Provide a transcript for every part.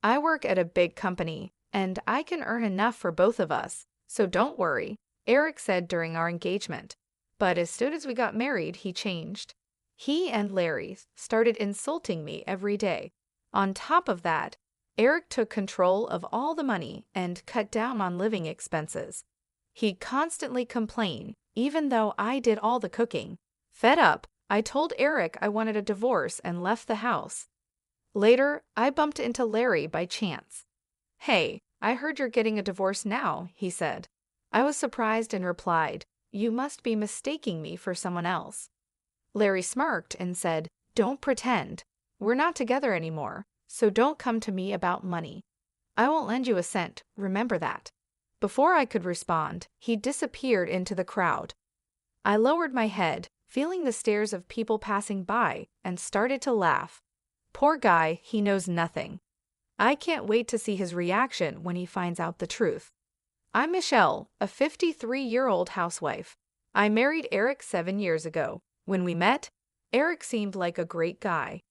I work at a big company, and I can earn enough for both of us, so don't worry, Eric said during our engagement. But as soon as we got married, he changed. He and Larry started insulting me every day. On top of that, Eric took control of all the money and cut down on living expenses. He'd constantly complain, even though I did all the cooking. Fed up, I told Eric I wanted a divorce and left the house. Later, I bumped into Larry by chance. "Hey, I heard you're getting a divorce now," he said. I was surprised and replied, "You must be mistaking me for someone else." Larry smirked and said, "Don't pretend. We're not together anymore, so don't come to me about money. I won't lend you a cent, remember that." Before I could respond, he disappeared into the crowd. I lowered my head, feeling the stares of people passing by, and started to laugh. Poor guy, he knows nothing. I can't wait to see his reaction when he finds out the truth. I'm Michelle, a 53-year-old housewife. I married Eric 7 years ago. When we met, Eric seemed like a great guy.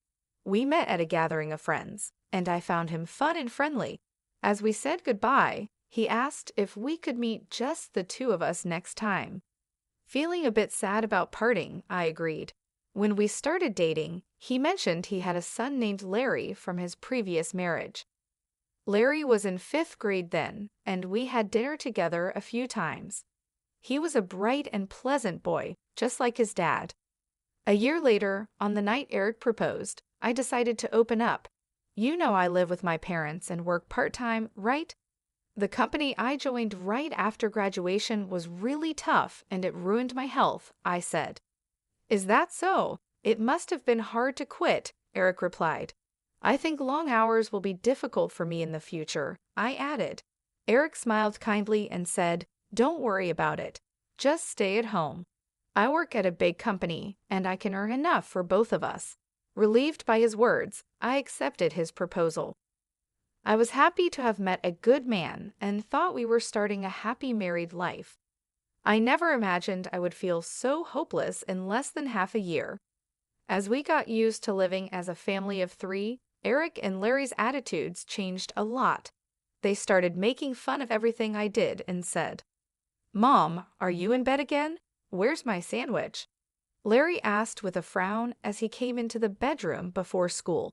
We met at a gathering of friends, and I found him fun and friendly. As we said goodbye, he asked if we could meet just the two of us next time. Feeling a bit sad about parting, I agreed. When we started dating, he mentioned he had a son named Larry from his previous marriage. Larry was in 5th grade then, and we had dinner together a few times. He was a bright and pleasant boy, just like his dad. A year later, on the night Eric proposed, I decided to open up. You know I live with my parents and work part-time, right? The company I joined right after graduation was really tough and it ruined my health, I said. Is that so? It must have been hard to quit, Eric replied. I think long hours will be difficult for me in the future, I added. Eric smiled kindly and said, Don't worry about it. Just stay at home. I work at a big company, and I can earn enough for both of us. Relieved by his words, I accepted his proposal. I was happy to have met a good man and thought we were starting a happy married life. I never imagined I would feel so hopeless in less than half a year. As we got used to living as a family of 3, Eric and Larry's attitudes changed a lot. They started making fun of everything I did and said, Mom, are you in bed again? Where's my sandwich? Larry asked with a frown as he came into the bedroom before school.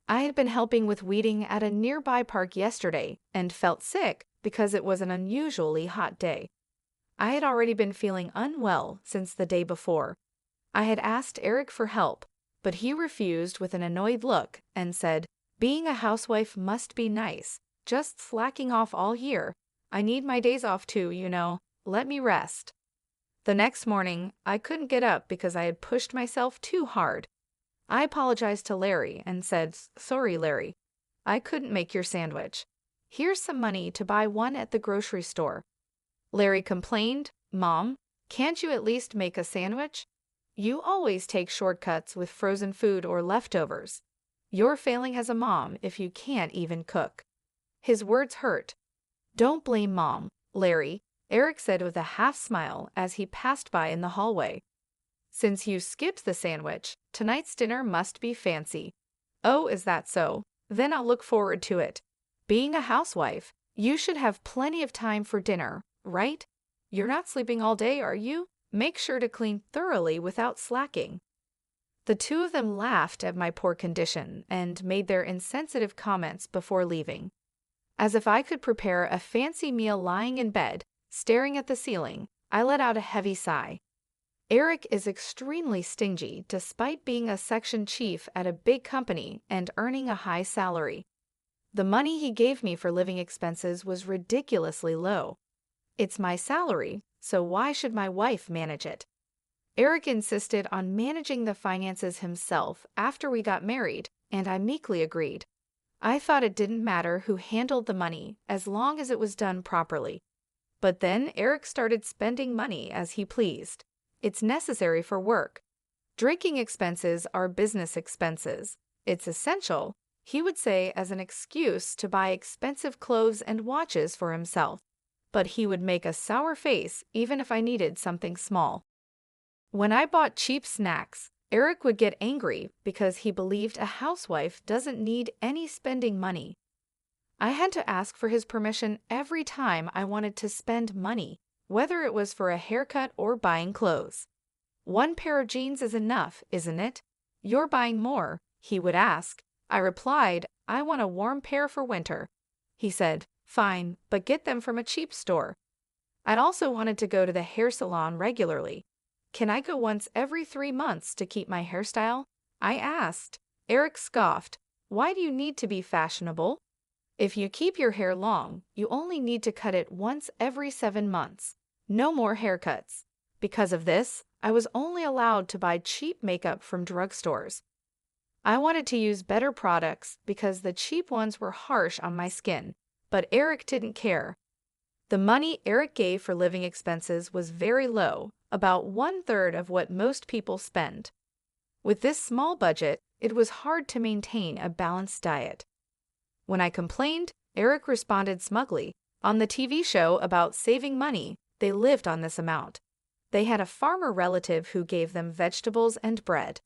I had been helping with weeding at a nearby park yesterday and felt sick because it was an unusually hot day. I had already been feeling unwell since the day before. I had asked Eric for help, but he refused with an annoyed look and said, Being a housewife must be nice, just slacking off all year. I need my days off too, you know. Let me rest. The next morning, I couldn't get up because I had pushed myself too hard. I apologized to Larry and said, Sorry, Larry. I couldn't make your sandwich. Here's some money to buy one at the grocery store. Larry complained, Mom, can't you at least make a sandwich? You always take shortcuts with frozen food or leftovers. You're failing as a mom if you can't even cook. His words hurt. Don't blame Mom, Larry, Eric said with a half smile as he passed by in the hallway. Since you skipped the sandwich, tonight's dinner must be fancy. Oh, is that so? Then I'll look forward to it. Being a housewife, you should have plenty of time for dinner, right? You're not sleeping all day, are you? Make sure to clean thoroughly without slacking. The two of them laughed at my poor condition and made their insensitive comments before leaving. As if I could prepare a fancy meal lying in bed, staring at the ceiling, I let out a heavy sigh. Eric is extremely stingy despite being a section chief at a big company and earning a high salary. The money he gave me for living expenses was ridiculously low. It's my salary, so why should my wife manage it? Eric insisted on managing the finances himself after we got married, and I meekly agreed. I thought it didn't matter who handled the money as long as it was done properly. But then Eric started spending money as he pleased. It's necessary for work. Drinking expenses are business expenses. It's essential, he would say, as an excuse to buy expensive clothes and watches for himself. But he would make a sour face even if I needed something small. When I bought cheap snacks, Eric would get angry because he believed a housewife doesn't need any spending money. I had to ask for his permission every time I wanted to spend money, whether it was for a haircut or buying clothes. "One pair of jeans is enough, isn't it? You're buying more," he would ask. I replied, "I want a warm pair for winter." He said, "Fine, but get them from a cheap store." I'd also wanted to go to the hair salon regularly. "Can I go once every 3 months to keep my hairstyle?" I asked. Eric scoffed. "Why do you need to be fashionable? If you keep your hair long, you only need to cut it once every 7 months. No more haircuts." Because of this, I was only allowed to buy cheap makeup from drugstores. I wanted to use better products because the cheap ones were harsh on my skin, but Eric didn't care. The money Eric gave for living expenses was very low, about 1/3 of what most people spend. With this small budget, it was hard to maintain a balanced diet. When I complained, Eric responded smugly. On the TV show about saving money, they lived on this amount. They had a farmer relative who gave them vegetables and bread.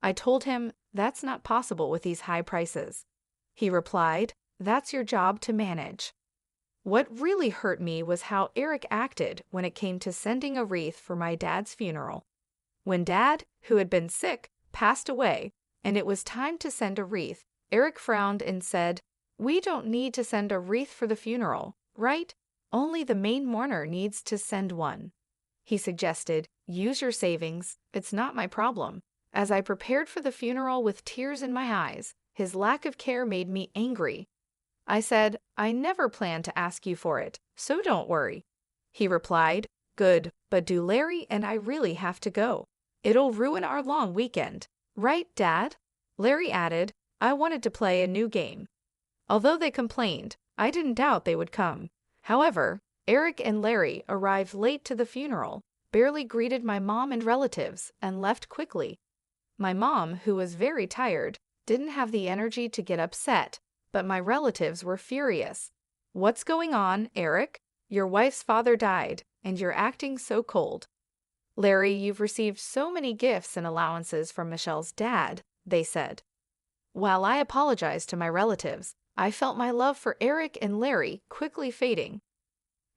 I told him, "That's not possible with these high prices." He replied, "That's your job to manage." What really hurt me was how Eric acted when it came to sending a wreath for my dad's funeral. When Dad, who had been sick, passed away, and it was time to send a wreath, Eric frowned and said, "We don't need to send a wreath for the funeral, right? Only the main mourner needs to send one." He suggested, "Use your savings, it's not my problem." As I prepared for the funeral with tears in my eyes, his lack of care made me angry. I said, "I never planned to ask you for it, so don't worry." He replied, "Good, but do Larry and I really have to go? It'll ruin our long weekend. Right, Dad?" Larry added, "I wanted to play a new game." Although they complained, I didn't doubt they would come. However, Eric and Larry arrived late to the funeral, barely greeted my mom and relatives, and left quickly. My mom, who was very tired, didn't have the energy to get upset, but my relatives were furious. "What's going on, Eric? Your wife's father died, and you're acting so cold." "Larry, you've received so many gifts and allowances from Michelle's dad," they said. While I apologized to my relatives, I felt my love for Eric and Larry quickly fading.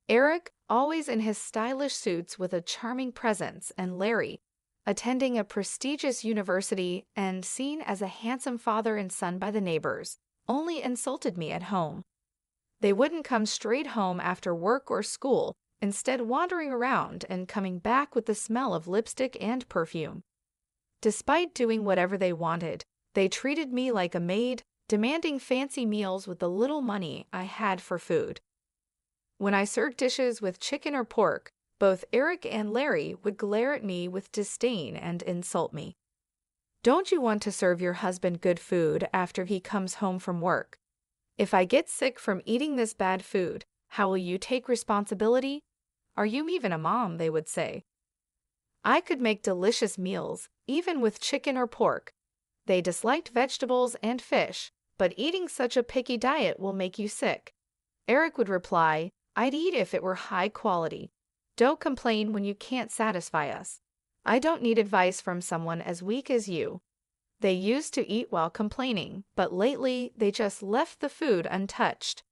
Eric, always in his stylish suits with a charming presence, and Larry, attending a prestigious university and seen as a handsome father and son by the neighbors, only insulted me at home. They wouldn't come straight home after work or school, instead wandering around and coming back with the smell of lipstick and perfume. Despite doing whatever they wanted, they treated me like a maid, demanding fancy meals with the little money I had for food. When I served dishes with chicken or pork, both Eric and Larry would glare at me with disdain and insult me. "Don't you want to serve your husband good food after he comes home from work? If I get sick from eating this bad food, how will you take responsibility? Are you even a mom?" they would say. I could make delicious meals, even with chicken or pork. They disliked vegetables and fish, but eating such a picky diet will make you sick. Eric would reply, "I'd eat if it were high quality. Don't complain when you can't satisfy us. I don't need advice from someone as weak as you." They used to eat while complaining, but lately they just left the food untouched.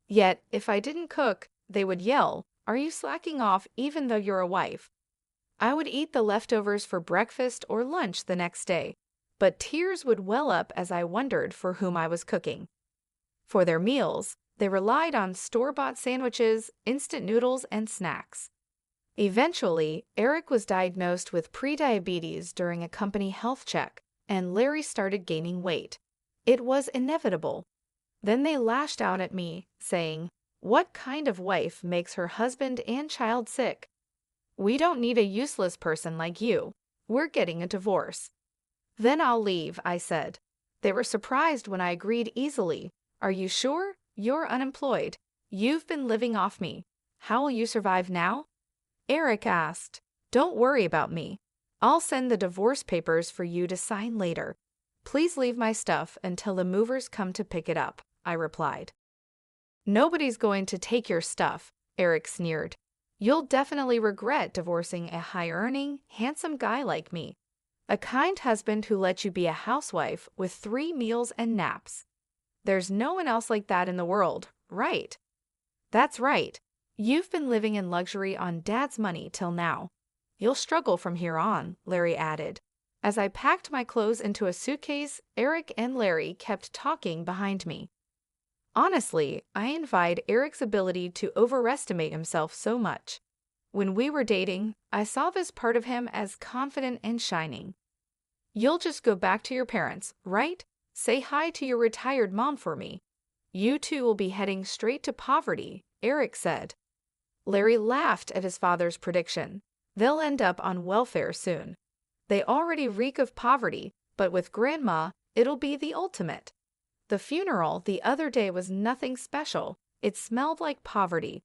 Yet, if I didn't cook, they would yell, "Are you slacking off even though you're a wife?" I would eat the leftovers for breakfast or lunch the next day, but tears would well up as I wondered for whom I was cooking. For their meals, they relied on store-bought sandwiches, instant noodles, and snacks. Eventually, Eric was diagnosed with prediabetes during a company health check, and Larry started gaining weight. It was inevitable. Then they lashed out at me, saying, "What kind of wife makes her husband and child sick? We don't need a useless person like you. We're getting a divorce." "Then I'll leave," I said. They were surprised when I agreed easily. "Are you sure? You're unemployed. You've been living off me. How will you survive now?" Eric asked, "Don't worry about me. I'll send the divorce papers for you to sign later. Please leave my stuff until the movers come to pick it up," I replied. "Nobody's going to take your stuff," Eric sneered. "You'll definitely regret divorcing a high-earning, handsome guy like me. A kind husband who lets you be a housewife with 3 meals and naps." There's no one else like that in the world, right? That's right. You've been living in luxury on Dad's money till now. You'll struggle from here on, Larry added. As I packed my clothes into a suitcase, Eric and Larry kept talking behind me. Honestly, I envied Eric's ability to overestimate himself so much. When we were dating, I saw this part of him as confident and shining. You'll just go back to your parents, right? Say hi to your retired mom for me. You two will be heading straight to poverty, Eric said. Larry laughed at his father's prediction. They'll end up on welfare soon. They already reek of poverty, but with Grandma, it'll be the ultimate. The funeral the other day was nothing special. It smelled like poverty.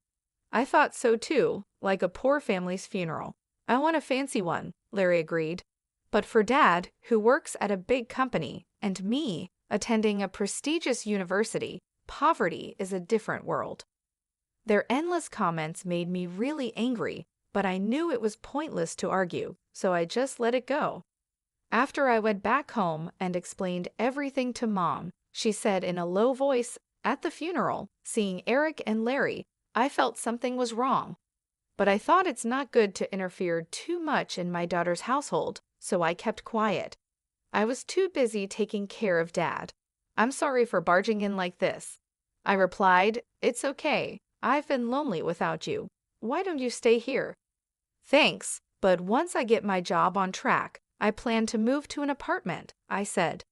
I thought so too, like a poor family's funeral. I want a fancy one, Larry agreed. But for Dad, who works at a big company, and me, attending a prestigious university, poverty is a different world. Their endless comments made me really angry, but I knew it was pointless to argue, so I just let it go. After I went back home and explained everything to Mom, she said in a low voice, at the funeral, seeing Eric and Larry, I felt something was wrong. But I thought it's not good to interfere too much in my daughter's household, so I kept quiet. I was too busy taking care of Dad. I'm sorry for barging in like this. I replied, it's okay. I've been lonely without you. Why don't you stay here? Thanks, but once I get my job on track, I plan to move to an apartment, I said.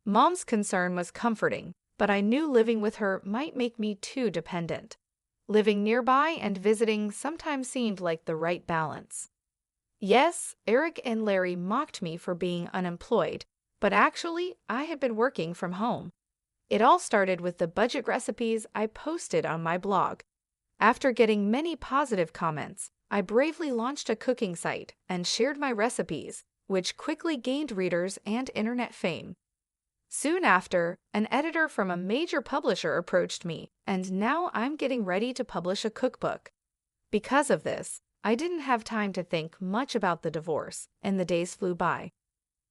Mom's concern was comforting, but I knew living with her might make me too dependent. Living nearby and visiting sometimes seemed like the right balance. Yes, Eric and Larry mocked me for being unemployed, but actually, I had been working from home. It all started with the budget recipes I posted on my blog. After getting many positive comments, I bravely launched a cooking site and shared my recipes, which quickly gained readers and internet fame. Soon after, an editor from a major publisher approached me, and now I'm getting ready to publish a cookbook. Because of this, I didn't have time to think much about the divorce, and the days flew by.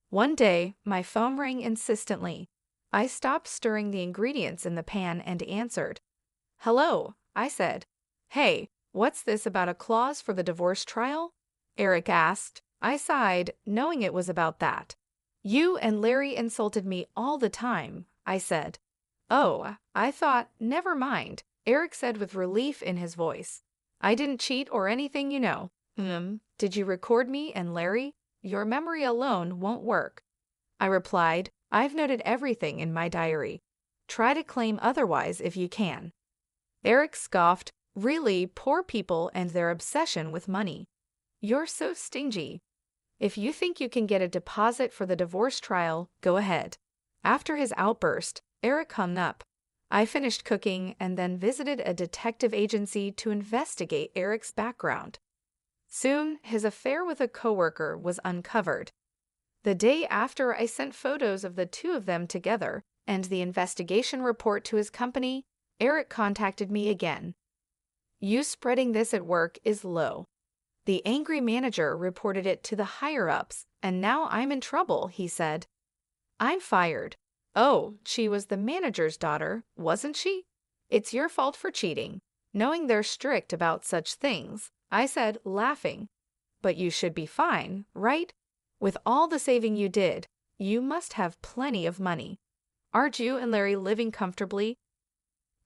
One day, my phone rang insistently. I stopped stirring the ingredients in the pan and answered. Hello, I said. Hey, what's this about a clause for the divorce trial? Eric asked. I sighed, knowing it was about that. You and Larry insulted me all the time, I said. Oh, I thought, never mind, Eric said with relief in his voice. I didn't cheat or anything, you know. Did you record me and Larry? Your memory alone won't work. I replied, I've noted everything in my diary. Try to claim otherwise if you can. Eric scoffed, really, poor people and their obsession with money. You're so stingy. If you think you can get a deposit for the divorce trial, go ahead. After his outburst, Eric hung up. I finished cooking and then visited a detective agency to investigate Eric's background. Soon, his affair with a coworker was uncovered. The day after I sent photos of the two of them together and the investigation report to his company, Eric contacted me again. You spreading this at work is low. The angry manager reported it to the higher-ups, and now I'm in trouble, he said. I'm fired. Oh, she was the manager's daughter, wasn't she? It's your fault for cheating. Knowing they're strict about such things, I said, laughing. But you should be fine, right? With all the saving you did, you must have plenty of money. Aren't you and Larry living comfortably?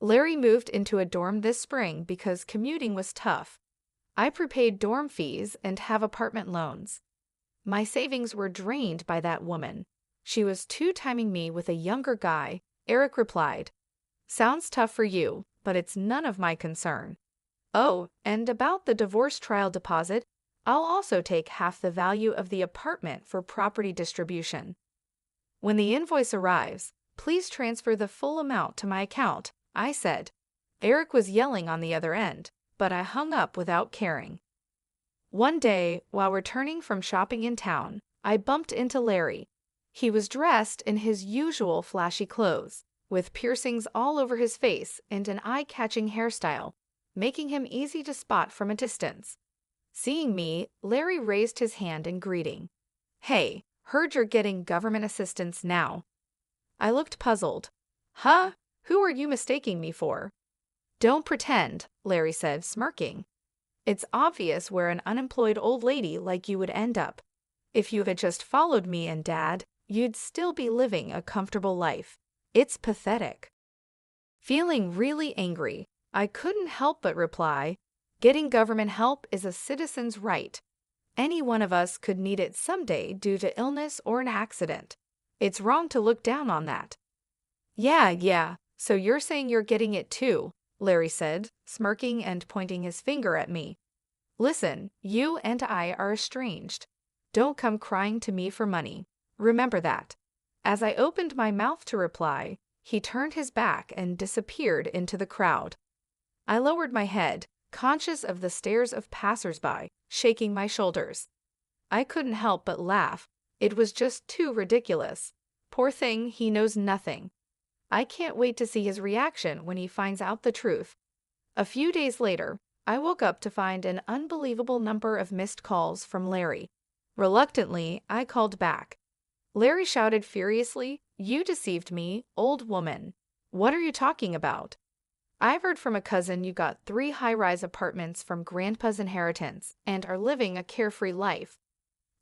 Larry moved into a dorm this spring because commuting was tough. I prepaid dorm fees and have apartment loans. My savings were drained by that woman. She was two-timing me with a younger guy, Eric replied. Sounds tough for you, but it's none of my concern. Oh, and about the divorce trial deposit, I'll also take half the value of the apartment for property distribution. When the invoice arrives, please transfer the full amount to my account, I said. Eric was yelling on the other end, but I hung up without caring. One day, while returning from shopping in town, I bumped into Larry. He was dressed in his usual flashy clothes, with piercings all over his face and an eye-catching hairstyle, making him easy to spot from a distance. Seeing me, Larry raised his hand in greeting. Hey, heard you're getting government assistance now. I looked puzzled. Huh? Who are you mistaking me for? Don't pretend, Larry said, smirking. It's obvious where an unemployed old lady like you would end up. If you had just followed me and Dad, you'd still be living a comfortable life. It's pathetic. Feeling really angry, I couldn't help but reply, getting government help is a citizen's right. Any one of us could need it someday due to illness or an accident. It's wrong to look down on that. Yeah, so you're saying you're getting it too, Larry said, smirking and pointing his finger at me. Listen, you and I are estranged. Don't come crying to me for money. Remember that. As I opened my mouth to reply, he turned his back and disappeared into the crowd. I lowered my head, conscious of the stares of passers-by, shaking my shoulders. I couldn't help but laugh. It was just too ridiculous. Poor thing, he knows nothing. I can't wait to see his reaction when he finds out the truth. A few days later, I woke up to find an unbelievable number of missed calls from Larry. Reluctantly, I called back. Larry shouted furiously, "You deceived me, old woman. What are you talking about? I've heard from a cousin you got 3 high-rise apartments from Grandpa's inheritance and are living a carefree life.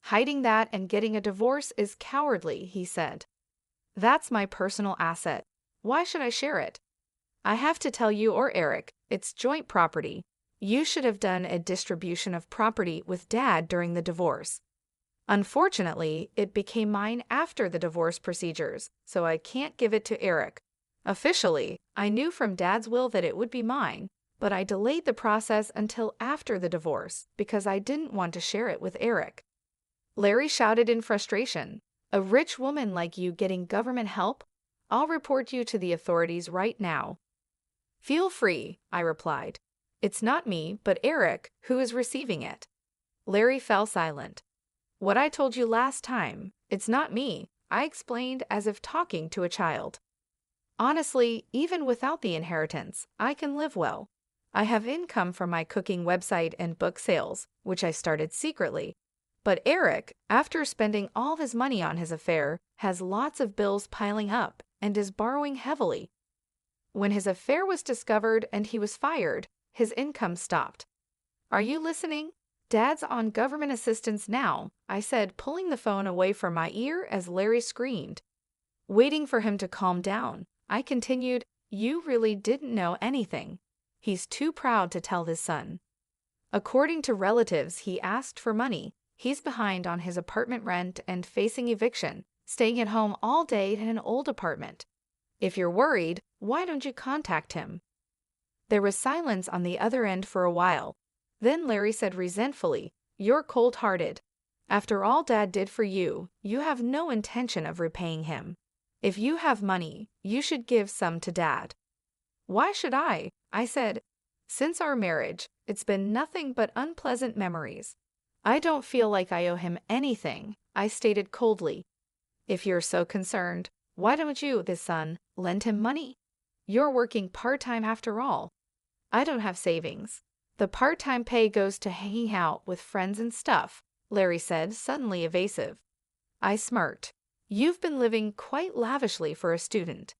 Hiding that and getting a divorce is cowardly," he said. "That's my personal asset. Why should I share it? I have to tell you or Eric, it's joint property. You should have done a distribution of property with Dad during the divorce. Unfortunately, it became mine after the divorce procedures, so I can't give it to Eric. Officially, I knew from Dad's will that it would be mine, but I delayed the process until after the divorce because I didn't want to share it with Eric." Larry shouted in frustration, "A rich woman like you getting government help? I'll report you to the authorities right now." "Feel free," I replied. "It's not me, but Eric, who is receiving it." Larry fell silent. "What I told you last time, it's not me," I explained as if talking to a child. "Honestly, even without the inheritance, I can live well. I have income from my cooking website and book sales, which I started secretly. But Eric, after spending all his money on his affair, has lots of bills piling up and is borrowing heavily. When his affair was discovered and he was fired, his income stopped. Are you listening? Dad's on government assistance now," I said, pulling the phone away from my ear as Larry screamed. Waiting for him to calm down, I continued, "You really didn't know anything. He's too proud to tell his son. According to relatives, he asked for money. He's behind on his apartment rent and facing eviction, staying at home all day in an old apartment. If you're worried, why don't you contact him?" There was silence on the other end for a while. Then Larry said resentfully, "You're cold-hearted. After all Dad did for you, you have no intention of repaying him. If you have money, you should give some to Dad." "Why should I?" I said. "Since our marriage, it's been nothing but unpleasant memories. I don't feel like I owe him anything," I stated coldly. "If you're so concerned, why don't you, this son, lend him money? You're working part-time after all." "I don't have savings. The part-time pay goes to hanging out with friends and stuff," Larry said, suddenly evasive. I smirked. "You've been living quite lavishly for a student.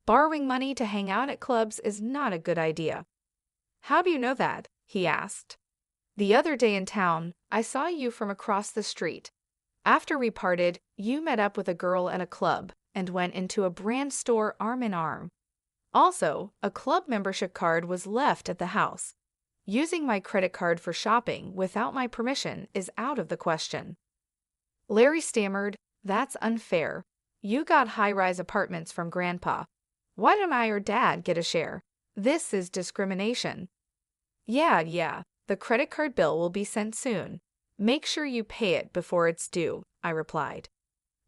Borrowing money to hang out at clubs is not a good idea." "How do you know that?" he asked. "The other day in town, I saw you from across the street. After we parted, you met up with a girl at a club and went into a brand store arm in arm. Also, a club membership card was left at the house. Using my credit card for shopping without my permission is out of the question." Larry stammered, "That's unfair. You got high-rise apartments from Grandpa. Why don't I or Dad get a share? This is discrimination." Yeah, the credit card bill will be sent soon. Make sure you pay it before it's due," I replied.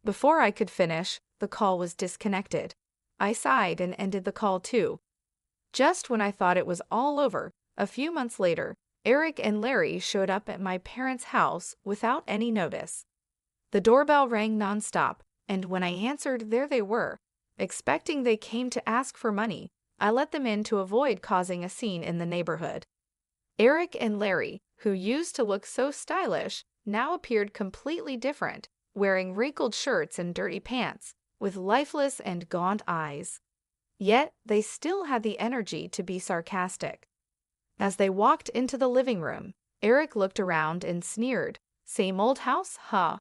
Before I could finish, the call was disconnected. I sighed and ended the call too. Just when I thought it was all over, a few months later, Eric and Larry showed up at my parents' house without any notice. The doorbell rang nonstop, and when I answered, there they were. Expecting they came to ask for money, I let them in to avoid causing a scene in the neighborhood. Eric and Larry, who used to look so stylish, now appeared completely different, wearing wrinkled shirts and dirty pants, with lifeless and gaunt eyes. Yet they still had the energy to be sarcastic. As they walked into the living room, Eric looked around and sneered. Same old house, huh?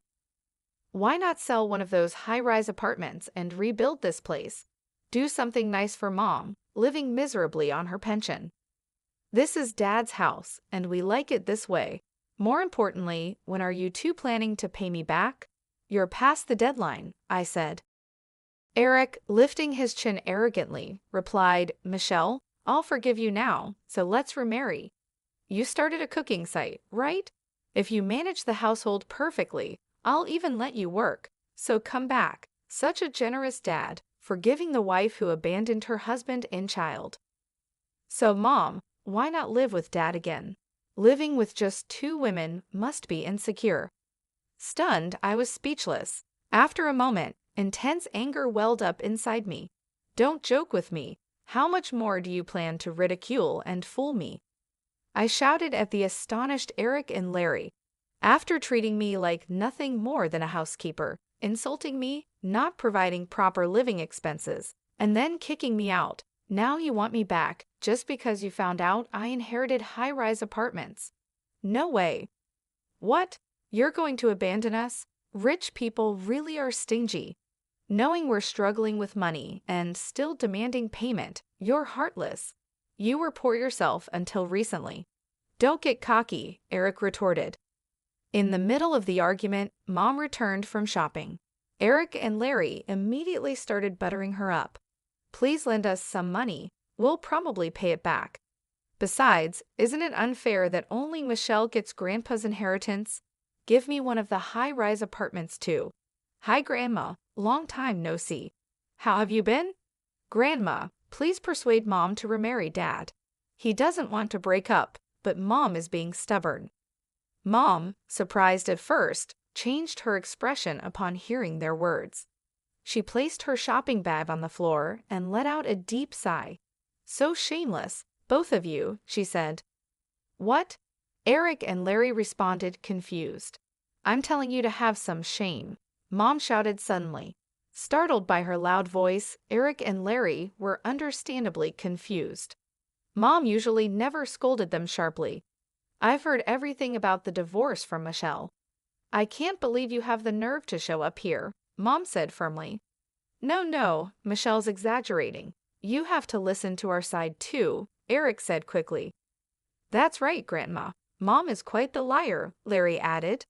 Why not sell one of those high-rise apartments and rebuild this place? Do something nice for Mom, living miserably on her pension. This is Dad's house, and we like it this way. More importantly, when are you two planning to pay me back? You're past the deadline, I said. Eric, lifting his chin arrogantly, replied, Michelle, I'll forgive you now, so let's remarry. You started a cooking site, right? If you manage the household perfectly, I'll even let you work. So come back. Such a generous dad, forgiving the wife who abandoned her husband and child. So Mom, why not live with Dad again? Living with just two women must be insecure. Stunned, I was speechless. After a moment, intense anger welled up inside me. Don't joke with me. How much more do you plan to ridicule and fool me? I shouted at the astonished Eric and Larry. After treating me like nothing more than a housekeeper, insulting me, not providing proper living expenses, and then kicking me out, now you want me back just because you found out I inherited high-rise apartments. No way. What? You're going to abandon us? Rich people really are stingy. Knowing we're struggling with money and still demanding payment, you're heartless. You were poor yourself until recently. Don't get cocky, Eric retorted. In the middle of the argument, Mom returned from shopping. Eric and Larry immediately started buttering her up. Please lend us some money. We'll probably pay it back. Besides, isn't it unfair that only Michelle gets Grandpa's inheritance? Give me one of the high-rise apartments too. Hi, Grandma. Long time no see. How have you been? Grandma, please persuade Mom to remarry Dad. He doesn't want to break up, but Mom is being stubborn. Mom, surprised at first, changed her expression upon hearing their words. She placed her shopping bag on the floor and let out a deep sigh. So shameless, both of you, she said. What? Eric and Larry responded, confused. I'm telling you to have some shame, Mom shouted suddenly. Startled by her loud voice, Eric and Larry were understandably confused. Mom usually never scolded them sharply. I've heard everything about the divorce from Michelle. I can't believe you have the nerve to show up here, Mom said firmly. No, Michelle's exaggerating. You have to listen to our side too, Eric said quickly. That's right, Grandma. Mom is quite the liar, Larry added.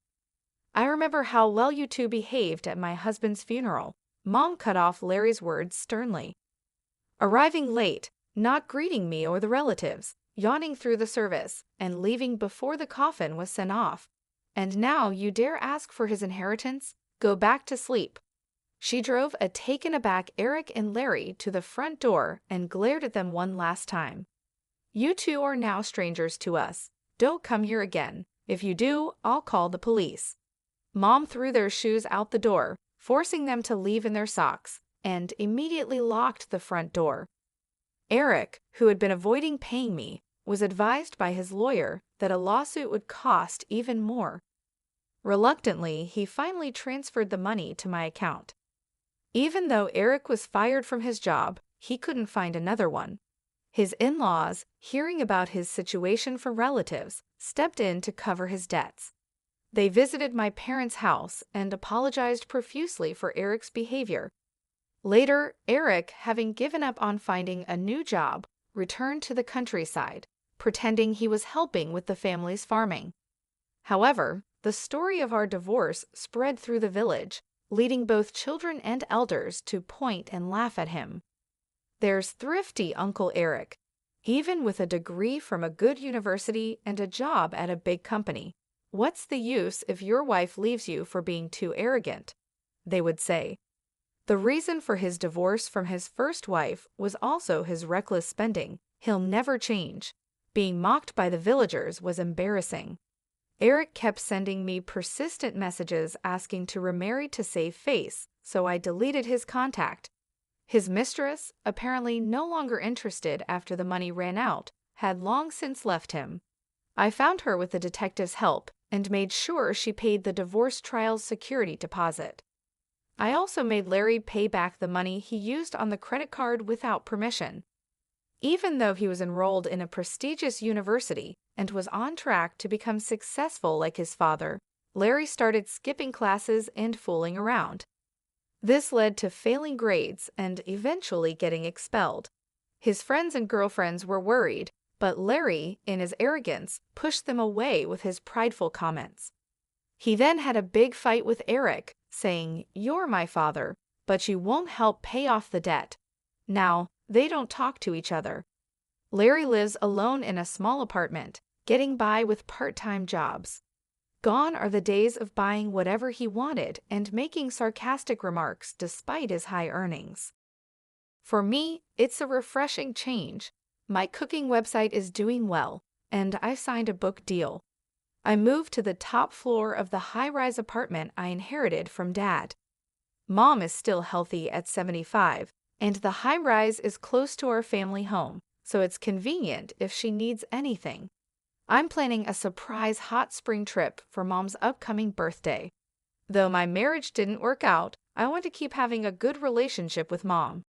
I remember how well you two behaved at my husband's funeral. Mom cut off Larry's words sternly. Arriving late, not greeting me or the relatives, yawning through the service, and leaving before the coffin was sent off. And now you dare ask for his inheritance? Go back to sleep. She drove a taken-aback Eric and Larry to the front door and glared at them one last time. You two are now strangers to us. Don't come here again. If you do, I'll call the police. Mom threw their shoes out the door, forcing them to leave in their socks, and immediately locked the front door. Eric, who had been avoiding paying me, was advised by his lawyer that a lawsuit would cost even more. Reluctantly, he finally transferred the money to my account. Even though Eric was fired from his job, he couldn't find another one. His in-laws, hearing about his situation from relatives, stepped in to cover his debts. They visited my parents' house and apologized profusely for Eric's behavior. Later, Eric, having given up on finding a new job, returned to the countryside, pretending he was helping with the family's farming. However, the story of our divorce spread through the village, leading both children and elders to point and laugh at him. There's thrifty Uncle Eric, even with a degree from a good university and a job at a big company. What's the use if your wife leaves you for being too arrogant? They would say. The reason for his divorce from his first wife was also his reckless spending. He'll never change. Being mocked by the villagers was embarrassing. Eric kept sending me persistent messages asking to remarry to save face, so I deleted his contact. His mistress, apparently no longer interested after the money ran out, had long since left him. I found her with the detective's help and made sure she paid the divorce trial's security deposit. I also made Larry pay back the money he used on the credit card without permission. Even though he was enrolled in a prestigious university and was on track to become successful like his father, Larry started skipping classes and fooling around. This led to failing grades and eventually getting expelled. His friends and girlfriends were worried, but Larry, in his arrogance, pushed them away with his prideful comments. He then had a big fight with Eric, saying, "You're my father, but you won't help pay off the debt." Now, they don't talk to each other. Larry lives alone in a small apartment, getting by with part-time jobs. Gone are the days of buying whatever he wanted and making sarcastic remarks despite his high earnings. For me, it's a refreshing change. My cooking website is doing well, and I signed a book deal. I moved to the top floor of the high-rise apartment I inherited from Dad. Mom is still healthy at 75, and the high-rise is close to our family home, so it's convenient if she needs anything. I'm planning a surprise hot spring trip for Mom's upcoming birthday. Though my marriage didn't work out, I want to keep having a good relationship with Mom.